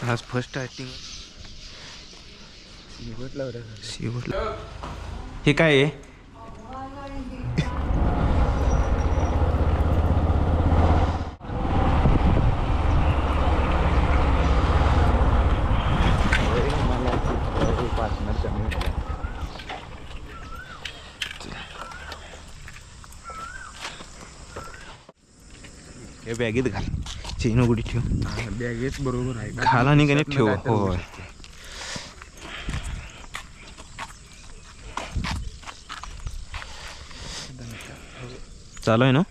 आज first starting शेवटला हे काय आहे? हे बॅगेत घाल, चेन उघडी ठेव. बॅगेत बरोबर आहे, घाल आणि कधी ठेव. हो चालू आहे ना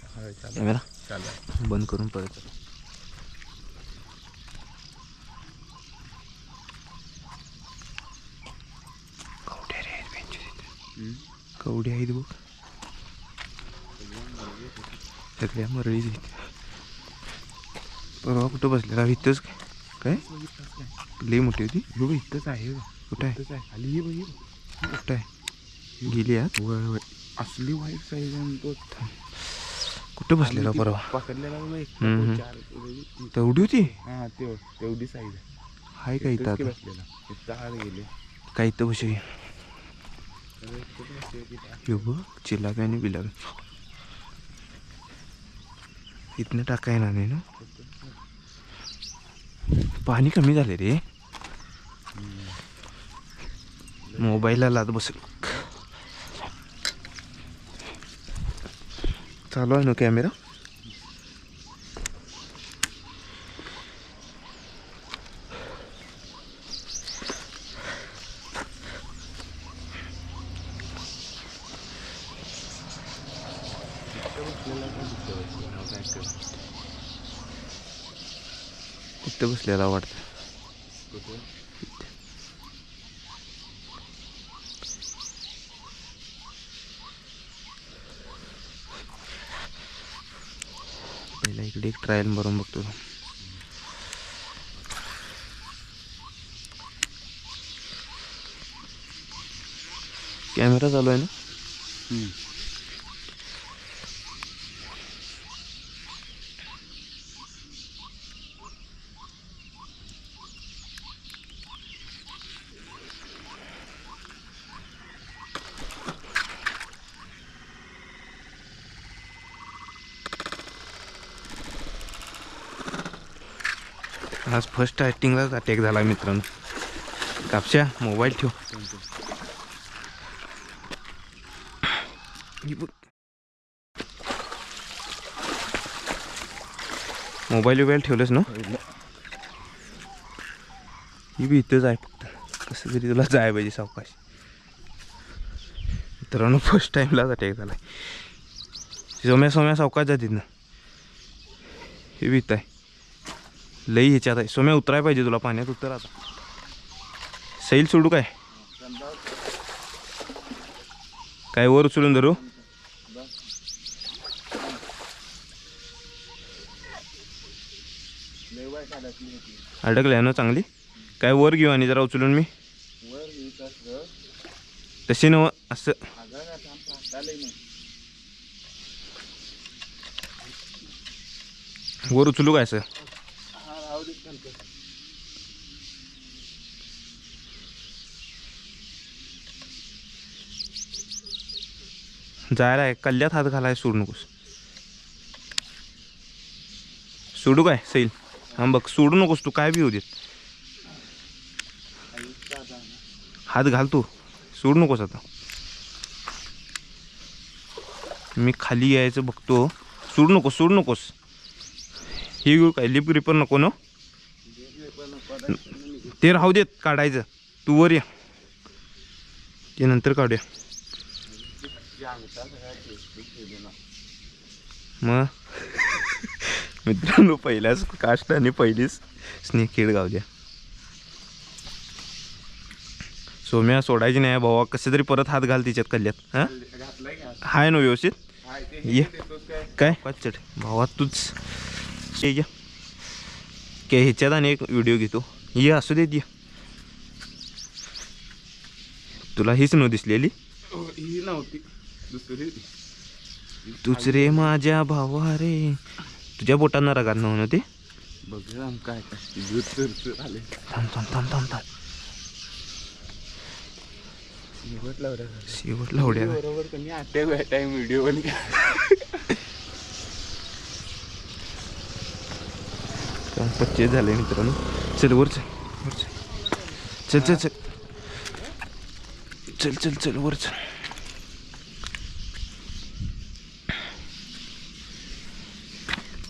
कॅमेरा? बंद करून परत कवडी आहेत बघ, सगळ्या मरळी. परवा कुठं बसलेला? इथंच काय लई मोठी होती बघ. इथंच आहे. कुठं आहे? खाली बघ. कुठं आहे? गेली आज. वय असली वाईट साईज तो. कुठं बसलेला परवा? पकडलेला तेवढी होती? हा तेवढी साईज हाय का इथं? आता बसलेला इथं हात गेले काय इथं बसू? बघ चिलाबी आणि बिलाबी इथनं टाका येणार नाही ना. पाणी कमी झाले रे. मोबाईलला लाद बसेल. चालू आहे ना कॅमेरा? कुठं बसलेला वाटतं? पहिला इकडे एक ट्रायल मारून बघतो. कॅमेरा चालू आहे ना? आज फर्स्ट स्टार्टिंगलाच अटॅक झाला मित्रांनो. कापशा मोबाईल ठेव. मोबाईल ठेवलंच ना? ही बी इथंच आहे. फक्त कसं तरी तुला जाय पाहिजे सावकाश. मित्रांनो फर्स्ट टाइमलाच अटॅक झाला. सोम्या सावकाश जातील ना. हे बी इथं आहे. लई ह्याच्यात आहे. सोम्या उतराय पाहिजे तुला. पाण्यात उतर आता. सैल सोडू काय? काय वर उचलून धरू? अडकल्या ना चांगली. काय वर घेऊ आणि जरा उचलून मी तशी नव असं. वर उचलू काय असं? जायला आहे कल्ल्यात हात घालाय. सोडू नकोस. सोडू काय सैल? हा बघ सोडू नकोस तू. काय बी होऊ देत. हात घाल तू. सोडू नकोस आता. मी खाली यायचं बघतो. सोडू नकोस. हे घेऊ काय? लिप ग्रिपर नको ना? ते राहू देत. काढायचं तू वर या. ते नंतर काढूया. मग मित्रांनो पहिल्याच कास्ट आणि पहिलीच स्नेक हेड गावल्या. सोम्या सोडायची नाही भावा. कसे तरी परत हात घाल तिच्यात कल्ल्यात. हा हाय ना व्यवस्थित? ये काय चट भावा तूच ये. काय ह्याच्यात आणि एक व्हिडिओ घेतो. ये असू देत. ये तुला हीच न दिसलेली? ही नव्हती, दुसरी. तुच रे माझ्या भावा रे. तुझ्या बोटांना रगात नव्हतं ते? बघ काय काय दूध तर आले. थांब थांब थांब थांब थांब शेवटला उड्या बरोबर तुम्ही अटॅक टाइम व्हिडिओ पण काय 25 झाले मित्रांनो. चल वर चल वर चल चल चल चल चल चल वर चल.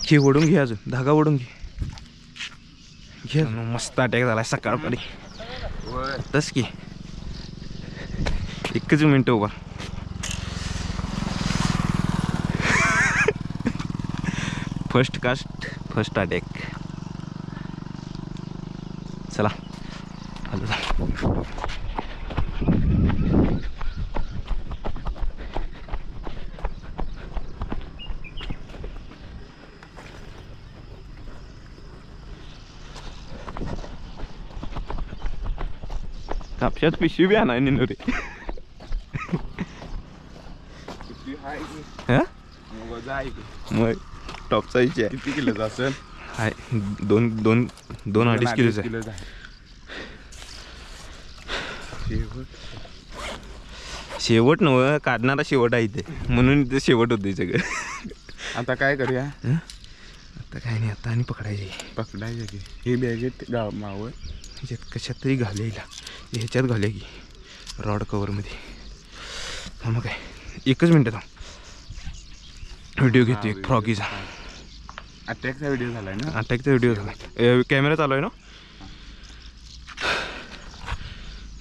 घे ओढून घे अजून धागा ओढून घे मस्त अटॅक झाला सकाळपारी तस की. एकच मिनिट उभा. First cast first attack. चला आलो जा. कापशात पिशवी बी आणाय नेनो रे. हा मग टॉप साईजची आहे. किती किलोचा असेल? हाय 2-2.5 किलोचा आहे. शेवट नव काढणारा शेवट आहे इथे म्हणून इथे शेवट होते सगळं. आता काय करूया? आता काय नाही आता आणि पकडायचे की हे बॅगेत मावळ ह्याच्यात कशात तरी घालायला ह्याच्यात घालूया की रॉड कवरमध्ये. हा मग काय एकच मिनटं थांब. व्हिडिओ घेतो एक फ्रॉगीचा. अटॅकचा व्हिडिओ झालाय ना? अटॅकचा व्हिडिओ झाला. कैमरा चालू है ना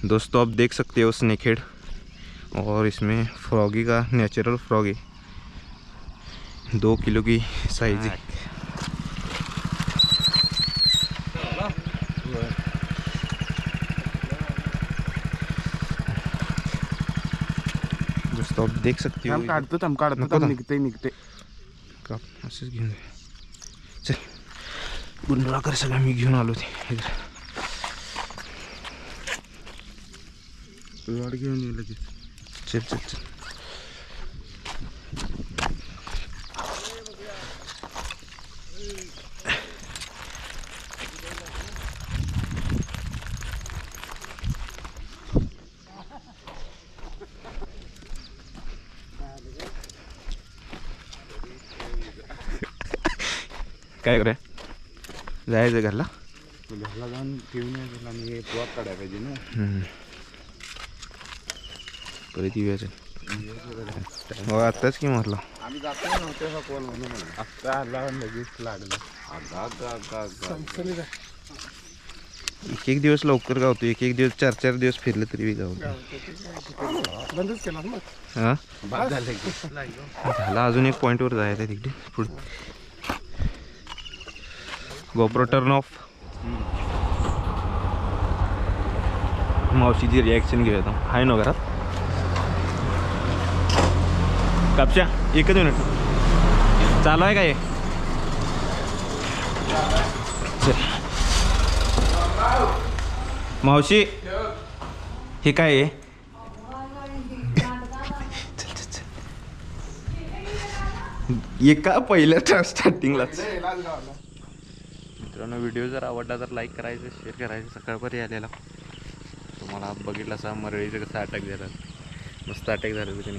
दोस्तों. आप देख सकते हो स्नेकहेड और इसमें फ्रॉगी का नेचुरल फ्रॉगी 2 किलो की साइज है. दोस्तों आप देख सकते हो. काढतो निघते का असंच घेऊन जाऊ. चल गुंडळा कर सगळं मी घेऊन आलो ते. रॉड घेऊन ये लगेच. चल चल चल. काय करूया जायचं घरला. घरला जाऊन ठेवून यायचं आणि प्लॉट काढायला पाहिजे ना. परत येऊया. हो आत्ताच की म्हटलं आम्ही जातो नव्हते हा कोण म्हणून आत्ता आला लगेच लागलं. एक दिवस लवकर गावतो एक दिवस 4-4 दिवस फिरलं तरी गावतो. बंदच केला मग. हां बाद झालं झाला. अजून एक पॉईंटवर जायचं आहे तिकडे पुढे. GoPro turn off. मावशीची रिॲक्शन घेऊया आता. आहे ना घरात कापशा. एकच मिनिट चालू आहे काय? चल मावशी हे काय आहे? चल चल चल. एका पहिल्या स्टार्टिंगलाच. मित्रांनो व्हिडिओ जर आवडला तर लाईक करायचं शेअर करायचं. सकाळपर्यंत आलेला तुम्हाला बघितलं असा मरळीचं कसं अटॅक झाला. मस्त अटॅक झालं त्याने.